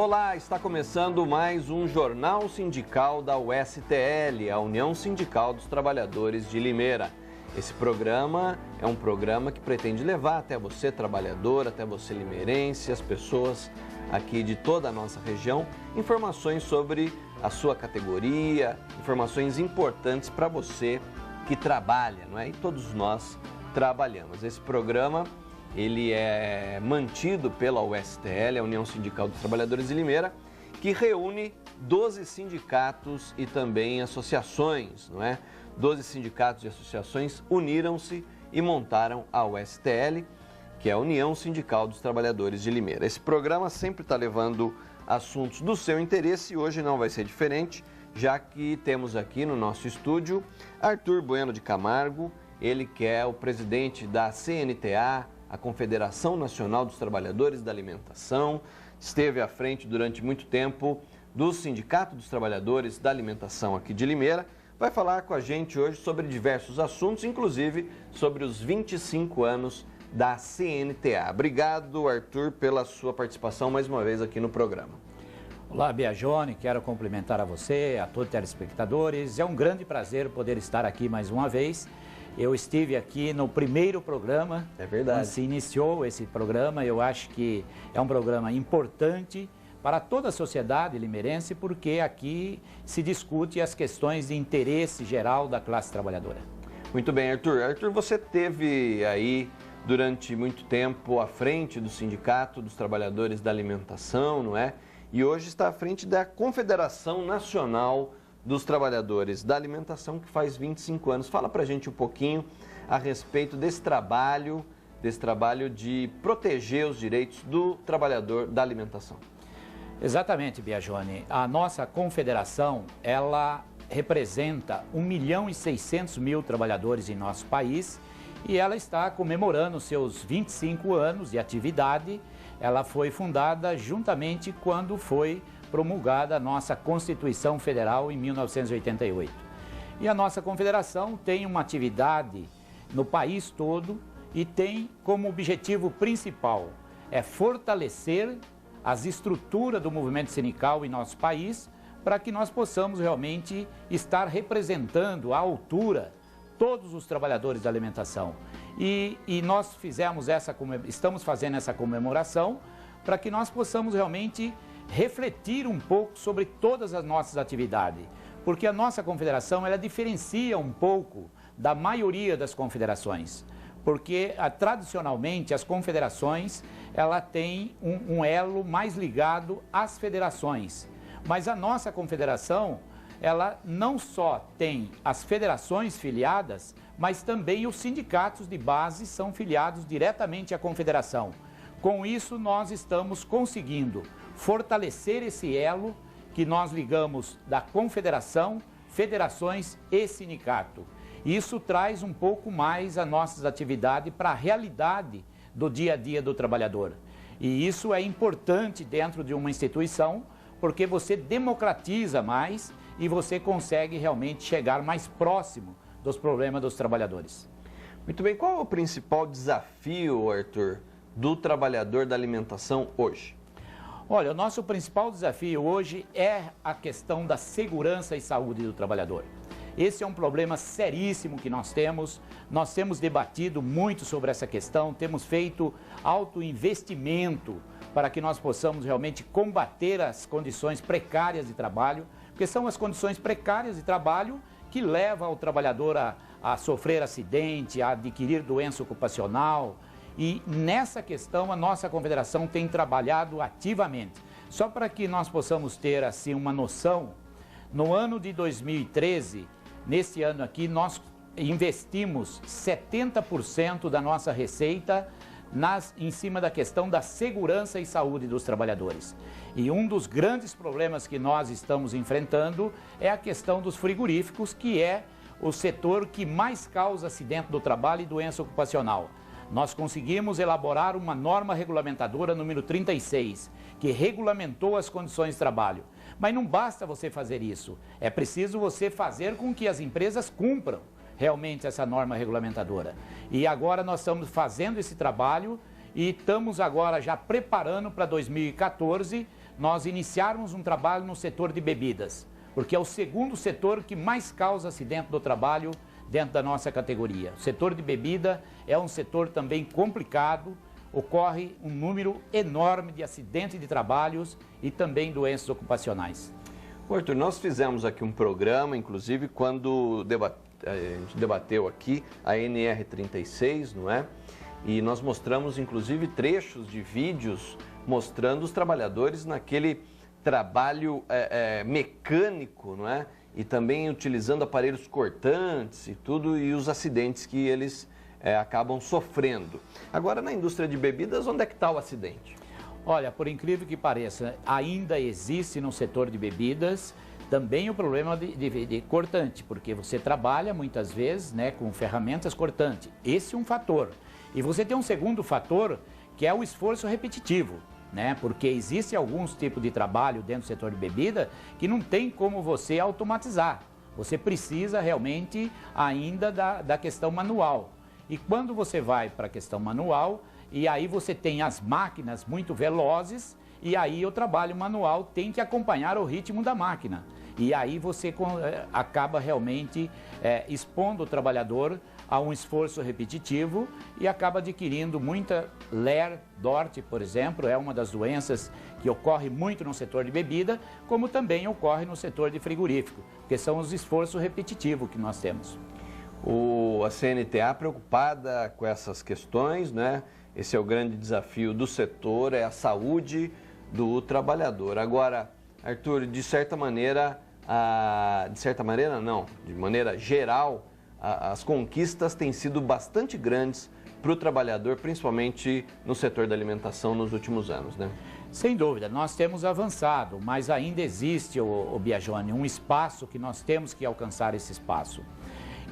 Olá, está começando mais um Jornal Sindical da USTL, a União Sindical dos Trabalhadores de Limeira. Esse programa é um programa que pretende levar até você, trabalhador, até você, limeirense, as pessoas aqui de toda a nossa região, informações sobre a sua categoria, informações importantes para você que trabalha, não é? E todos nós trabalhamos. Esse programa, ele é mantido pela USTL, a União Sindical dos Trabalhadores de Limeira, que reúne 12 sindicatos e também associações, não é? 12 sindicatos e associações uniram-se e montaram a USTL, que é a União Sindical dos Trabalhadores de Limeira. Esse programa sempre está levando assuntos do seu interesse e hoje não vai ser diferente, já que temos aqui no nosso estúdio Arthur Bueno de Camargo, ele que é o presidente da CNTA, a Confederação Nacional dos Trabalhadores da Alimentação, esteve à frente durante muito tempo do Sindicato dos Trabalhadores da Alimentação aqui de Limeira, vai falar com a gente hoje sobre diversos assuntos, inclusive sobre os 25 anos da CNTA. Obrigado, Arthur, pela sua participação mais uma vez aqui no programa. Olá, Biagione, quero cumprimentar a você, a todos os telespectadores. É um grande prazer poder estar aqui mais uma vez. Eu estive aqui no primeiro programa. É verdade. Quando se iniciou esse programa, eu acho que é um programa importante para toda a sociedade limeirense, porque aqui se discute as questões de interesse geral da classe trabalhadora. Muito bem, Arthur. Arthur, você teve aí durante muito tempo à frente do Sindicato dos Trabalhadores da Alimentação, não é? E hoje está à frente da Confederação Nacional dos Trabalhadores da Alimentação, que faz 25 anos. Fala pra gente um pouquinho a respeito desse trabalho de proteger os direitos do trabalhador da alimentação. Exatamente, Biagione. A nossa confederação, ela representa 1.600.000 trabalhadores em nosso país e ela está comemorando seus 25 anos de atividade. Ela foi fundada juntamente quando foi promulgada a nossa Constituição Federal em 1988. E a nossa confederação tem uma atividade no país todo e tem como objetivo principal fortalecer as estruturas do movimento sindical em nosso país para que nós possamos realmente estar representando à altura todos os trabalhadores da alimentação. E nós estamos fazendo essa comemoração para que nós possamos realmente refletir um pouco sobre todas as nossas atividades, porque a nossa confederação ela diferencia um pouco da maioria das confederações, porque tradicionalmente as confederações ela tem um elo mais ligado às federações, mas a nossa confederação ela não só tem as federações filiadas, mas também os sindicatos de base são filiados diretamente à confederação. Com isso, nós estamos conseguindo fortalecer esse elo que nós ligamos da confederação, federações e sindicato. Isso traz um pouco mais as nossas atividades para a realidade do dia a dia do trabalhador. E isso é importante dentro de uma instituição, porque você democratiza mais e você consegue realmente chegar mais próximo dos problemas dos trabalhadores. Muito bem, qual é o principal desafio, Arthur, do trabalhador da alimentação hoje? Olha, o nosso principal desafio hoje é a questão da segurança e saúde do trabalhador. Esse é um problema seríssimo que nós temos debatido muito sobre essa questão, temos feito alto investimento para que nós possamos realmente combater as condições precárias de trabalho, porque são as condições precárias de trabalho que levam o trabalhador a sofrer acidente, a adquirir doença ocupacional. E nessa questão a nossa confederação tem trabalhado ativamente. Só para que nós possamos ter assim uma noção, no ano de 2013, nesse ano aqui, nós investimos 70% da nossa receita em cima da questão da segurança e saúde dos trabalhadores. E um dos grandes problemas que nós estamos enfrentando é a questão dos frigoríficos, que é o setor que mais causa acidente do trabalho e doença ocupacional. Nós conseguimos elaborar uma norma regulamentadora número 36, que regulamentou as condições de trabalho. Mas não basta você fazer isso, é preciso você fazer com que as empresas cumpram realmente essa norma regulamentadora. E agora nós estamos fazendo esse trabalho e estamos agora já preparando para 2014 nós iniciarmos um trabalho no setor de bebidas, porque é o segundo setor que mais causa acidente do trabalho dentro da nossa categoria. O setor de bebida é um setor também complicado, ocorre um número enorme de acidentes de trabalhos e também doenças ocupacionais. Arthur, nós fizemos aqui um programa, inclusive, quando a gente debateu aqui a NR36, não é? E nós mostramos, inclusive, trechos de vídeos mostrando os trabalhadores naquele trabalho mecânico, não é? E também utilizando aparelhos cortantes e tudo, e os acidentes que eles acabam sofrendo. Agora, na indústria de bebidas, onde é que está o acidente? Olha, por incrível que pareça, ainda existe no setor de bebidas também o problema de cortante, porque você trabalha muitas vezes, né, com ferramentas cortantes. Esse é um fator. E você tem um segundo fator, que é o esforço repetitivo, né? Porque existe alguns tipos de trabalho dentro do setor de bebida que não tem como você automatizar. Você precisa realmente ainda da questão manual. E quando você vai para a questão manual, e aí você tem as máquinas muito velozes, e aí o trabalho manual tem que acompanhar o ritmo da máquina. E aí você acaba realmente expondo o trabalhador a um esforço repetitivo e acaba adquirindo muita LER-DORT, por exemplo, é uma das doenças que ocorre muito no setor de bebida, como também ocorre no setor de frigorífico, porque são os esforços repetitivos que nós temos. A CNTA preocupada com essas questões, né? Esse é o grande desafio do setor, é a saúde do trabalhador. Agora, Arthur, de maneira geral, as conquistas têm sido bastante grandes para o trabalhador, principalmente no setor da alimentação nos últimos anos, né? Sem dúvida, nós temos avançado, mas ainda existe, Biagione, um espaço que nós temos que alcançar esse espaço.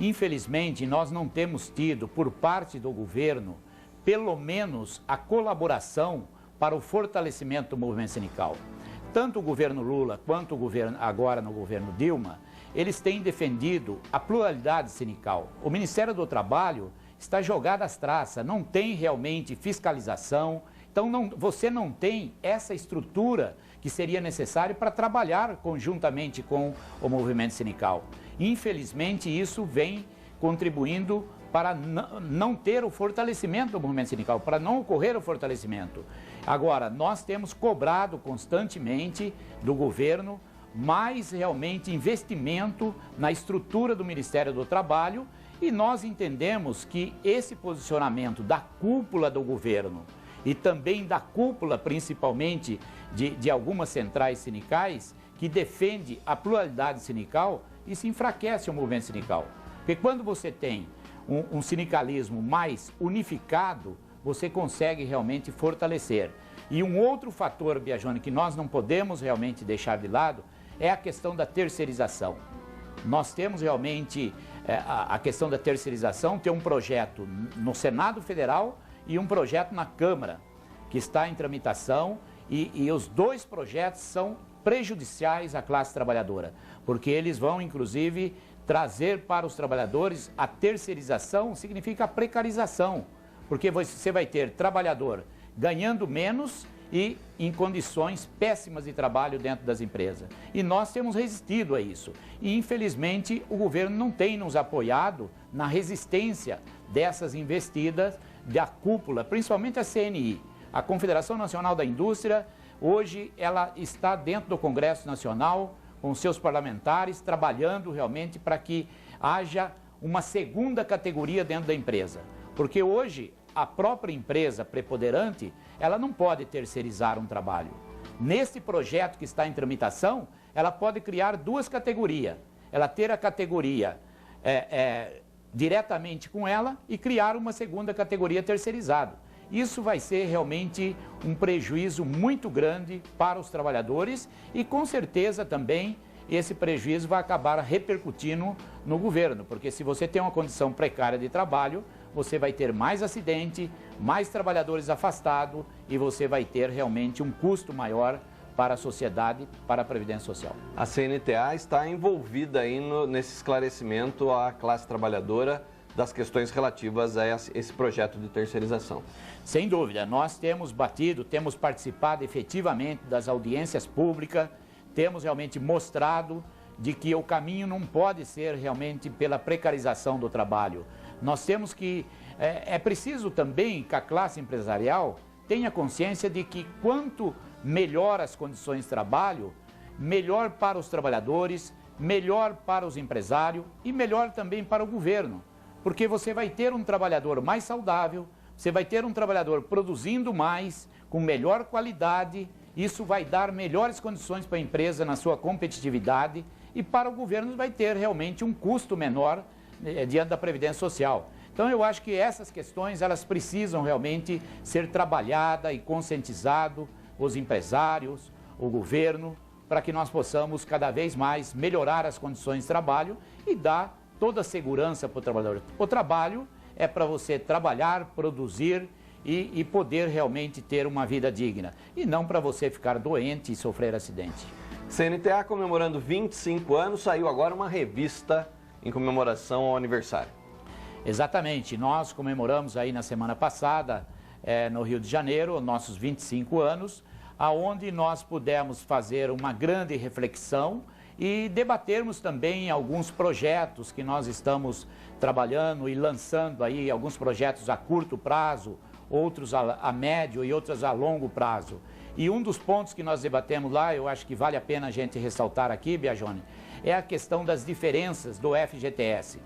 Infelizmente, nós não temos tido, por parte do governo, pelo menos a colaboração para o fortalecimento do movimento sindical. Tanto o governo Lula quanto o governo, agora no governo Dilma, eles têm defendido a pluralidade sindical. O Ministério do Trabalho está jogado às traças, não tem realmente fiscalização, então você não tem essa estrutura que seria necessária para trabalhar conjuntamente com o movimento sindical. Infelizmente, isso vem contribuindo para não ter o fortalecimento do movimento sindical, para não ocorrer o fortalecimento. Agora, nós temos cobrado constantemente do governo mais realmente investimento na estrutura do Ministério do Trabalho e nós entendemos que esse posicionamento da cúpula do governo e também da cúpula, principalmente, de algumas centrais sindicais que defende a pluralidade sindical, isso enfraquece o movimento sindical. Porque quando você tem um sindicalismo mais unificado, você consegue realmente fortalecer. E um outro fator, Biagione, que nós não podemos realmente deixar de lado, é a questão da terceirização. Nós temos realmente a questão da terceirização, tem um projeto no Senado Federal e um projeto na Câmara, que está em tramitação, e os dois projetos são prejudiciais à classe trabalhadora, porque eles vão, inclusive, trazer para os trabalhadores a terceirização, significa a precarização, porque você vai ter trabalhador ganhando menos e em condições péssimas de trabalho dentro das empresas. E nós temos resistido a isso. E, infelizmente, o governo não tem nos apoiado na resistência dessas investidas da cúpula, principalmente a CNI. A Confederação Nacional da Indústria, hoje, ela está dentro do Congresso Nacional, com seus parlamentares, trabalhando realmente para que haja uma segunda categoria dentro da empresa. Porque hoje, a própria empresa preponderante, ela não pode terceirizar um trabalho. Nesse projeto que está em tramitação, ela pode criar duas categorias. Ela ter a categoria diretamente com ela e criar uma segunda categoria terceirizada. Isso vai ser realmente um prejuízo muito grande para os trabalhadores e, com certeza, também esse prejuízo vai acabar repercutindo no governo, porque se você tem uma condição precária de trabalho, você vai ter mais acidente, mais trabalhadores afastados e você vai ter realmente um custo maior para a sociedade, para a Previdência Social. A CNTA está envolvida aí nesse esclarecimento à classe trabalhadora das questões relativas a esse projeto de terceirização. Sem dúvida, nós temos batido, temos participado efetivamente das audiências públicas, temos realmente mostrado de que o caminho não pode ser realmente pela precarização do trabalho. Nós temos que, é preciso também que a classe empresarial tenha consciência de que quanto melhor as condições de trabalho, melhor para os trabalhadores, melhor para os empresários e melhor também para o governo. Porque você vai ter um trabalhador mais saudável, você vai ter um trabalhador produzindo mais, com melhor qualidade, isso vai dar melhores condições para a empresa na sua competitividade e para o governo vai ter realmente um custo menor diante da Previdência Social. Então eu acho que essas questões elas precisam realmente ser trabalhadas e conscientizado os empresários, o governo, para que nós possamos cada vez mais melhorar as condições de trabalho e dar toda a segurança para o trabalhador. O trabalho é para você trabalhar, produzir e poder realmente ter uma vida digna e não para você ficar doente e sofrer acidente. CNTA comemorando 25 anos, saiu agora uma revista em comemoração ao aniversário. Exatamente, nós comemoramos aí na semana passada, no Rio de Janeiro, nossos 25 anos, aonde nós pudemos fazer uma grande reflexão e debatermos também alguns projetos que nós estamos trabalhando e lançando aí, alguns projetos a curto prazo, outros a médio e outros a longo prazo. E um dos pontos que nós debatemos lá, eu acho que vale a pena a gente ressaltar aqui, Biagione, é a questão das diferenças do FGTS.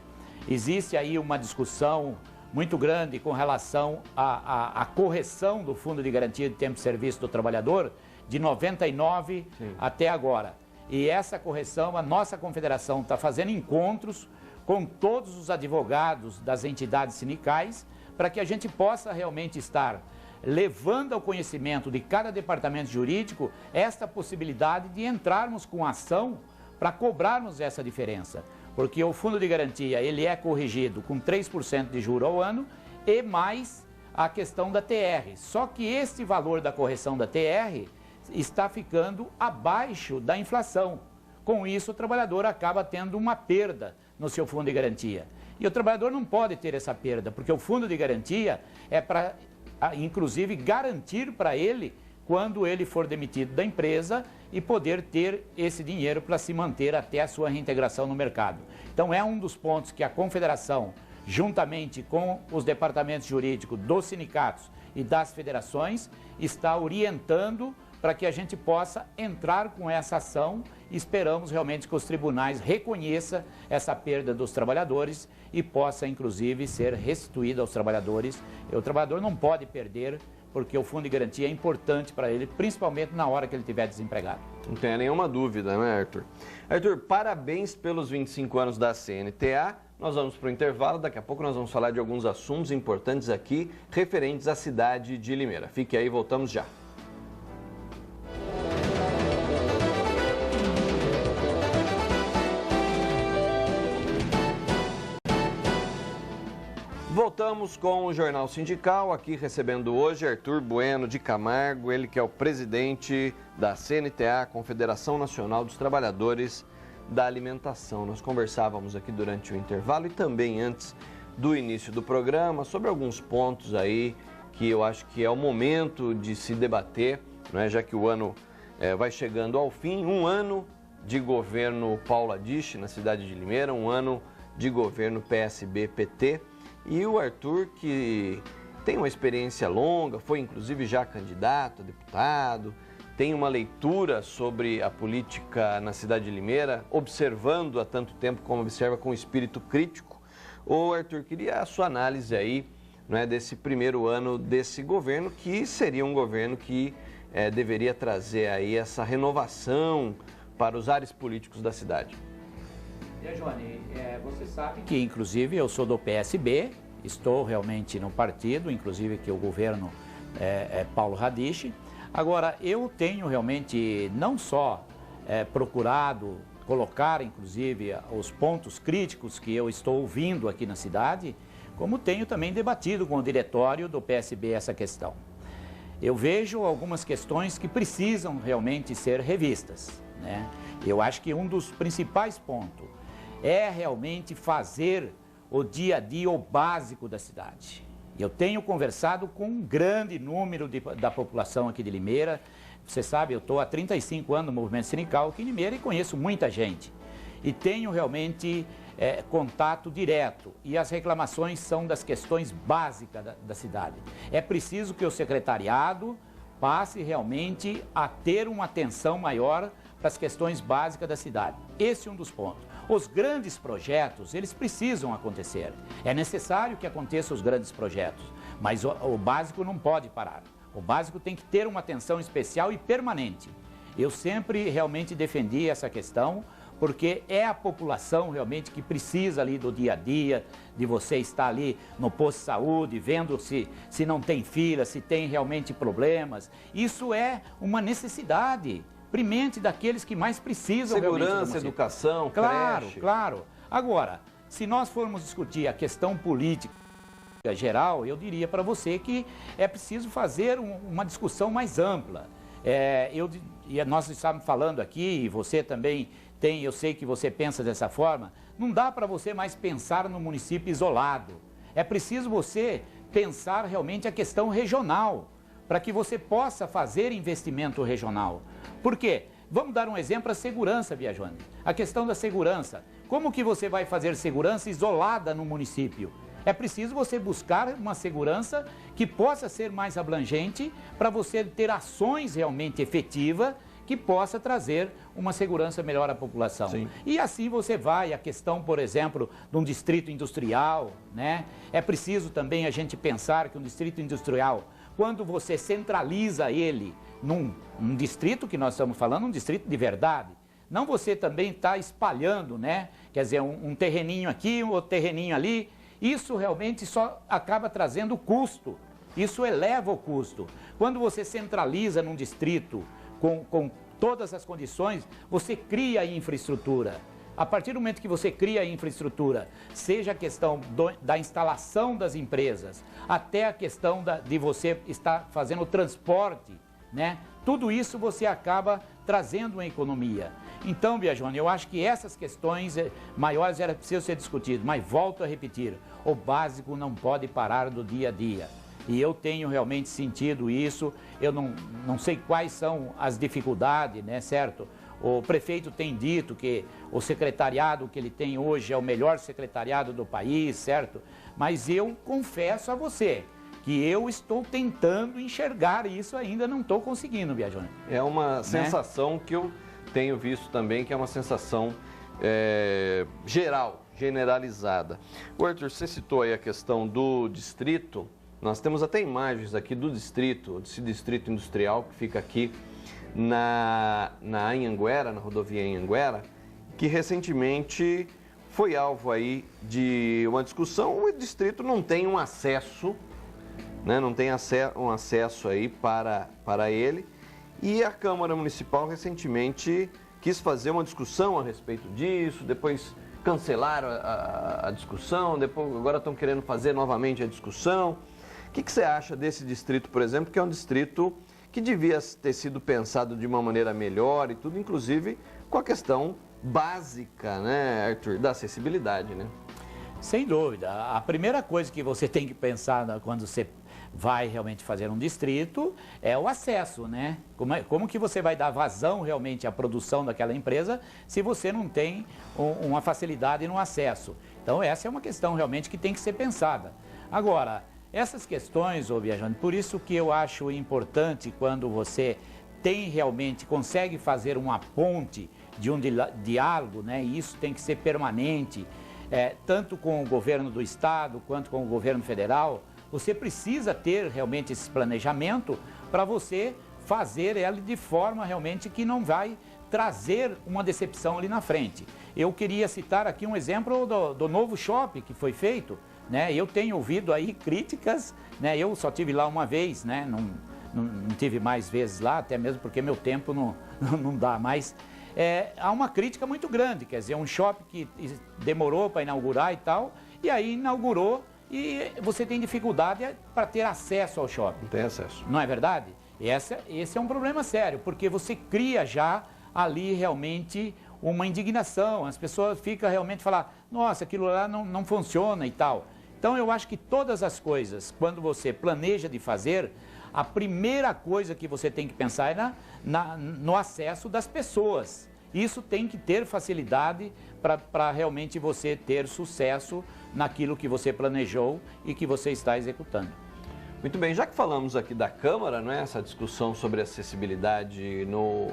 Existe aí uma discussão muito grande com relação à correção do Fundo de Garantia de Tempo de Serviço do Trabalhador de 99 até agora. E essa correção, a nossa confederação está fazendo encontros com todos os advogados das entidades sindicais para que a gente possa realmente estar levando ao conhecimento de cada departamento jurídico esta possibilidade de entrarmos com ação para cobrarmos essa diferença. Porque o fundo de garantia ele é corrigido com 3% de juro ao ano e mais a questão da TR. Só que esse valor da correção da TR está ficando abaixo da inflação. Com isso, o trabalhador acaba tendo uma perda no seu fundo de garantia. E o trabalhador não pode ter essa perda, porque o fundo de garantia é para, inclusive, garantir para ele quando ele for demitido da empresa e poder ter esse dinheiro para se manter até a sua reintegração no mercado. Então é um dos pontos que a Confederação, juntamente com os departamentos jurídicos dos sindicatos e das federações, está orientando para que a gente possa entrar com essa ação. Esperamos realmente que os tribunais reconheçam essa perda dos trabalhadores e possa, inclusive, ser restituída aos trabalhadores. O trabalhador não pode perder, porque o fundo de garantia é importante para ele, principalmente na hora que ele estiver desempregado. Não tem nenhuma dúvida, né, Arthur? Arthur, parabéns pelos 25 anos da CNTA. Nós vamos para o intervalo, daqui a pouco nós vamos falar de alguns assuntos importantes aqui, referentes à cidade de Limeira. Fique aí, voltamos já. Voltamos com o Jornal Sindical, aqui recebendo hoje Arthur Bueno de Camargo, ele que é o presidente da CNTA, Confederação Nacional dos Trabalhadores da Alimentação. Nós conversávamos aqui durante o intervalo e também antes do início do programa sobre alguns pontos aí que eu acho que é o momento de se debater, né, já que o ano vai chegando ao fim, um ano de governo Paulo Adiche na cidade de Limeira, um ano de governo PSB-PT. E o Arthur, que tem uma experiência longa, foi inclusive já candidato a deputado, tem uma leitura sobre a política na cidade de Limeira, observando há tanto tempo como observa com espírito crítico. Ô Arthur, queria a sua análise aí, né, desse primeiro ano desse governo, que seria um governo que deveria trazer aí essa renovação para os ares políticos da cidade. Johnny, você sabe que, inclusive, eu sou do PSB, estou realmente no partido, inclusive que o governo é Paulo Radiche. Agora, eu tenho realmente não só procurado colocar, inclusive, os pontos críticos que eu estou ouvindo aqui na cidade, como tenho também debatido com o diretório do PSB essa questão. Eu vejo algumas questões que precisam realmente ser revistas, né? Eu acho que um dos principais pontos é realmente fazer o dia a dia, o básico da cidade. Eu tenho conversado com um grande número da população aqui de Limeira. Você sabe, eu estou há 35 anos no movimento sindical aqui em Limeira e conheço muita gente. E tenho realmente contato direto. E as reclamações são das questões básicas da cidade. É preciso que o secretariado passe realmente a ter uma atenção maior para as questões básicas da cidade. Esse é um dos pontos. Os grandes projetos, eles precisam acontecer. É necessário que aconteçam os grandes projetos, mas o básico não pode parar. O básico tem que ter uma atenção especial e permanente. Eu sempre realmente defendi essa questão, porque é a população realmente que precisa ali do dia a dia, de você estar ali no posto de saúde, vendo se não tem fila, se tem realmente problemas. Isso é uma necessidade premente daqueles que mais precisam. Segurança, educação, claro, creche. Claro. Agora, se nós formos discutir a questão política geral, eu diria para você que é preciso fazer uma discussão mais ampla. Nós estamos falando aqui, e você também tem, eu sei que você pensa dessa forma, não dá para você mais pensar no município isolado. É preciso você pensar realmente a questão regional, para que você possa fazer investimento regional. Por quê? Vamos dar um exemplo, a segurança, Biagione. A questão da segurança. Como que você vai fazer segurança isolada no município? É preciso você buscar uma segurança que possa ser mais abrangente para você ter ações realmente efetivas que possa trazer uma segurança melhor à população. Sim. E assim você vai, a questão, por exemplo, de um distrito industrial, né? É preciso também a gente pensar que um distrito industrial, quando você centraliza ele num distrito, que nós estamos falando, um distrito de verdade, não você também está espalhando, né? Quer dizer, um terreninho aqui, um outro terreninho ali, isso realmente só acaba trazendo custo, isso eleva o custo. Quando você centraliza num distrito com todas as condições, você cria infraestrutura. A partir do momento que você cria a infraestrutura, seja a questão da instalação das empresas, até a questão de você estar fazendo o transporte, né? Tudo isso você acaba trazendo uma economia. Então, Biagione, eu acho que essas questões maiores era preciso ser discutidas, mas volto a repetir, o básico não pode parar do dia a dia. E eu tenho realmente sentido isso, eu não sei quais são as dificuldades, né, certo? O prefeito tem dito que o secretariado que ele tem hoje é o melhor secretariado do país, certo? Mas eu confesso a você que eu estou tentando enxergar isso, ainda não estou conseguindo, Biagione. É uma sensação que eu tenho visto também, que é uma sensação geral, generalizada. O Arthur, você citou aí a questão do distrito. Nós temos até imagens aqui do distrito, desse distrito industrial que fica aqui na Anhanguera, na rodovia Anhanguera, que recentemente foi alvo aí de uma discussão. O distrito não tem um acesso, né, não tem um acesso aí para ele, e a Câmara Municipal recentemente quis fazer uma discussão a respeito disso, depois cancelaram a discussão, depois agora estão querendo fazer novamente a discussão. O que você acha desse distrito, por exemplo, que é um distrito que devia ter sido pensado de uma maneira melhor e tudo, inclusive com a questão básica, né, Arthur, da acessibilidade, né? Sem dúvida. A primeira coisa que você tem que pensar quando você vai realmente fazer um distrito é o acesso, né? Como que você vai dar vazão realmente à produção daquela empresa se você não tem uma facilidade no acesso? Então essa é uma questão realmente que tem que ser pensada. Agora, essas questões, Biagione, por isso que eu acho importante quando você consegue fazer uma ponte de um diálogo, né? E isso tem que ser permanente, tanto com o governo do estado quanto com o governo federal. Você precisa ter realmente esse planejamento para você fazer ele de forma realmente que não vai trazer uma decepção ali na frente. Eu queria citar aqui um exemplo do novo shopping que foi feito, né? Eu tenho ouvido aí críticas, né? Eu só tive lá uma vez, né? Não tive mais vezes lá, até mesmo porque meu tempo não dá mais. Há uma crítica muito grande, quer dizer, um shopping que demorou para inaugurar e tal, e aí inaugurou e você tem dificuldade para ter acesso ao shopping. Não tem acesso. Não é verdade? Esse é um problema sério, porque você cria já ali realmente uma indignação. As pessoas ficam realmente falando, nossa, aquilo lá não funciona e tal. Então, eu acho que todas as coisas, quando você planeja de fazer, a primeira coisa que você tem que pensar é no acesso das pessoas. Isso tem que ter facilidade para realmente você ter sucesso naquilo que você planejou e que você está executando. Muito bem, já que falamos aqui da Câmara, não é? Essa discussão sobre acessibilidade no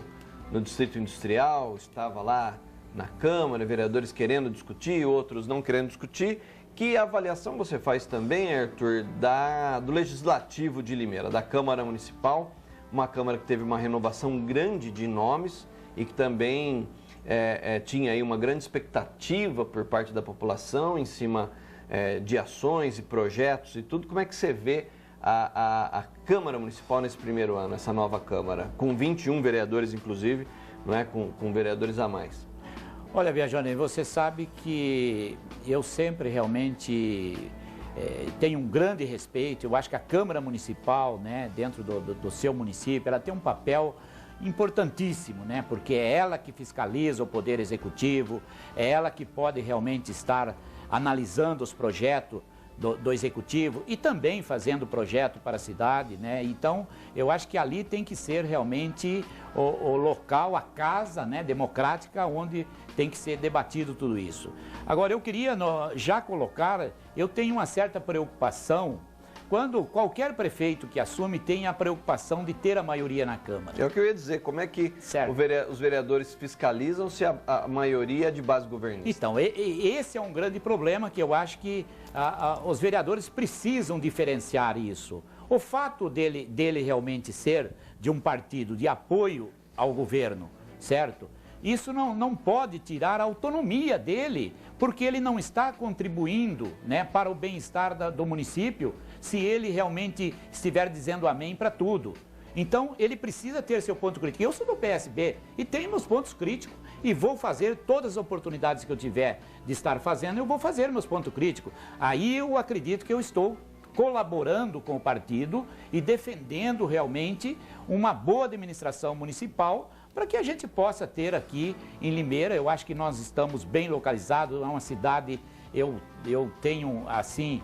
Distrito Industrial, estava lá na Câmara, vereadores querendo discutir, outros não querendo discutir. Que avaliação você faz também, Arthur, do Legislativo de Limeira, da Câmara Municipal, uma Câmara que teve uma renovação grande de nomes e que também tinha aí uma grande expectativa por parte da população em cima de ações e projetos e tudo. Como é que você vê a Câmara Municipal nesse primeiro ano, essa nova Câmara, com 21 vereadores, inclusive, não é? Com vereadores a mais? Olha, Biagione, você sabe que eu sempre realmente tenho um grande respeito. Eu acho que a Câmara Municipal, né, dentro do seu município, ela tem um papel importantíssimo, né, porque é ela que fiscaliza o Poder Executivo, é ela que pode realmente estar analisando os projetos do Executivo e também fazendo projeto para a cidade, né? Então, eu acho que ali tem que ser realmente o local, a casa, né, democrática, onde tem que ser debatido tudo isso. Agora, eu queria já colocar, eu tenho uma certa preocupação quando qualquer prefeito que assume tem a preocupação de ter a maioria na Câmara. É o que eu ia dizer, como é que os vereadores fiscalizam se a maioria é de base governista? Então, esse é um grande problema que eu acho que os vereadores precisam diferenciar isso. O fato dele realmente ser de um partido de apoio ao governo, certo? Isso não pode tirar a autonomia dele, porque ele não está contribuindo, né, para o bem-estar do município, se ele realmente estiver dizendo amém para tudo. Então, ele precisa ter seu ponto crítico. Eu sou do PSB e tenho meus pontos críticos e vou fazer todas as oportunidades que eu tiver de estar fazendo, eu vou fazer meus pontos críticos. Aí eu acredito que eu estou colaborando com o partido e defendendo realmente uma boa administração municipal para que a gente possa ter aqui em Limeira. Eu acho que nós estamos bem localizados, é uma cidade, eu tenho assim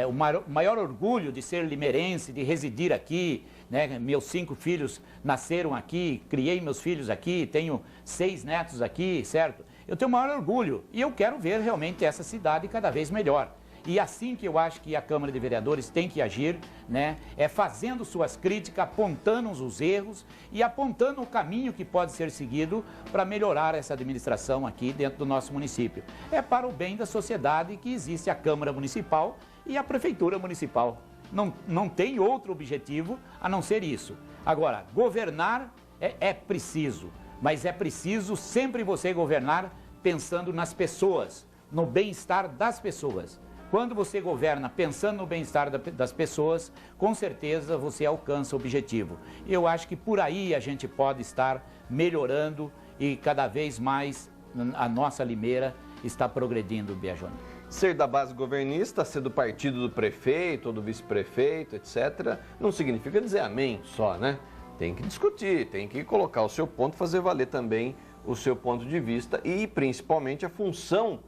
o maior orgulho de ser limeirense, de residir aqui, né? Meus 5 filhos nasceram aqui, criei meus filhos aqui, tenho 6 netos aqui, certo? Eu tenho o maior orgulho e eu quero ver realmente essa cidade cada vez melhor. E assim que eu acho que a Câmara de Vereadores tem que agir, né, é fazendo suas críticas, apontando os erros e apontando o caminho que pode ser seguido para melhorar essa administração aqui dentro do nosso município. É para o bem da sociedade que existe a Câmara Municipal e a Prefeitura Municipal. Não tem outro objetivo a não ser isso. Agora, governar é preciso, mas é preciso sempre você governar pensando nas pessoas, no bem-estar das pessoas. Quando você governa pensando no bem-estar das pessoas, com certeza você alcança o objetivo. Eu acho que por aí a gente pode estar melhorando e cada vez mais a nossa Limeira está progredindo, Biagione. Ser da base governista, ser do partido do prefeito ou do vice-prefeito, etc., não significa dizer amém só, né? Tem que discutir, tem que colocar o seu ponto, fazer valer também o seu ponto de vista e principalmente a função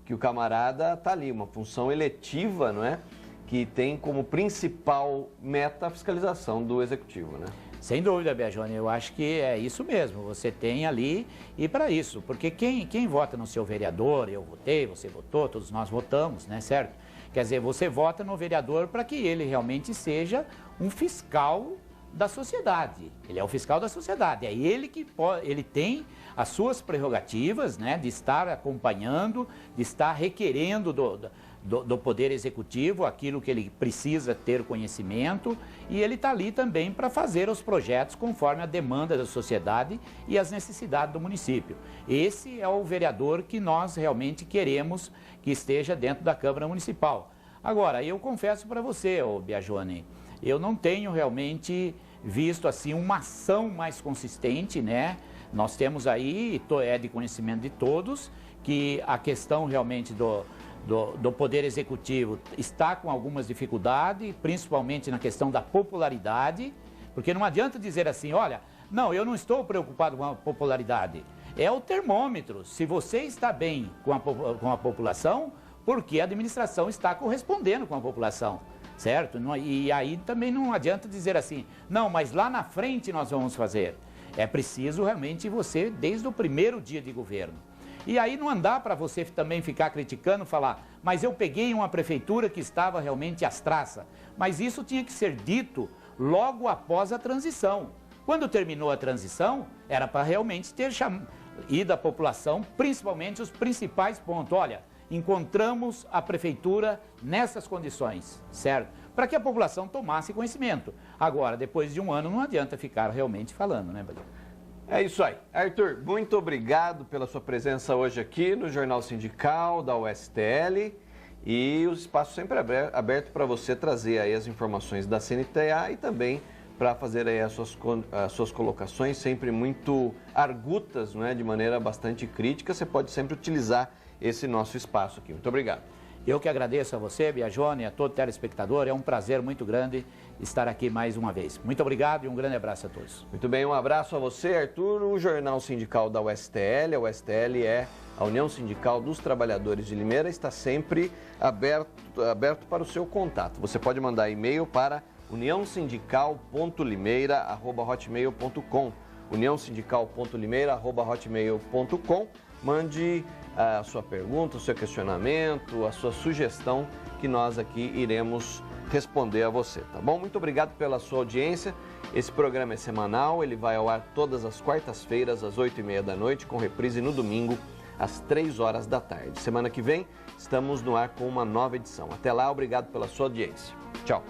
que o camarada está ali, uma função eletiva, não é? Que tem como principal meta a fiscalização do Executivo, né? Sem dúvida, Biagione, eu acho que é isso mesmo, você tem ali e para isso, porque quem vota no seu vereador, eu votei, você votou, todos nós votamos, né, certo? Quer dizer, você vota no vereador para que ele realmente seja um fiscal da sociedade. Ele é o fiscal da sociedade, é ele que ele tem as suas prerrogativas, né, de estar acompanhando, de estar requerendo do Poder Executivo aquilo que ele precisa ter conhecimento e ele está ali também para fazer os projetos conforme a demanda da sociedade e as necessidades do município. Esse é o vereador que nós realmente queremos que esteja dentro da Câmara Municipal. Agora, eu confesso para você, Biagione, eu não tenho realmente visto assim uma ação mais consistente, né? Nós temos aí, é de conhecimento de todos, que a questão realmente do Poder Executivo está com algumas dificuldades, principalmente na questão da popularidade, porque não adianta dizer assim, olha, não, eu não estou preocupado com a popularidade, é o termômetro. Se você está bem com a população, porque a administração está correspondendo com a população, certo? E aí também não adianta dizer assim, não, mas lá na frente nós vamos fazer. É preciso realmente você, desde o primeiro dia de governo. E aí não dá para você também ficar criticando, falar, mas eu peguei uma prefeitura que estava realmente às traças. Mas isso tinha que ser dito logo após a transição. Quando terminou a transição, era para realmente ter ido à população, principalmente os principais pontos. Olha, encontramos a prefeitura nessas condições, certo? Para que a população tomasse conhecimento. Agora, depois de um ano, não adianta ficar realmente falando, né, Badião? É isso aí. Arthur, muito obrigado pela sua presença hoje aqui no Jornal Sindical da USTL. E o espaço sempre aberto para você trazer aí as informações da CNTA e também para fazer aí as suas colocações, sempre muito argutas, não é? De maneira bastante crítica. Você pode sempre utilizar esse nosso espaço aqui. Muito obrigado. Eu que agradeço a você, Biagione, a todo telespectador. É um prazer muito grande estar aqui mais uma vez. Muito obrigado e um grande abraço a todos. Muito bem, um abraço a você, Arthur. O Jornal Sindical da USTL. A USTL é a União Sindical dos Trabalhadores de Limeira, está sempre aberto para o seu contato. Você pode mandar e-mail para uniãosindical.limeira@hotmail.com. uniãosindical.limeira@hotmail.com. Mande a sua pergunta, o seu questionamento, a sua sugestão, que nós aqui iremos responder a você, tá bom? Muito obrigado pela sua audiência. Esse programa é semanal, ele vai ao ar todas as quartas-feiras, às 8h30 da noite, com reprise no domingo, às 3 horas da tarde. Semana que vem, estamos no ar com uma nova edição. Até lá, obrigado pela sua audiência. Tchau.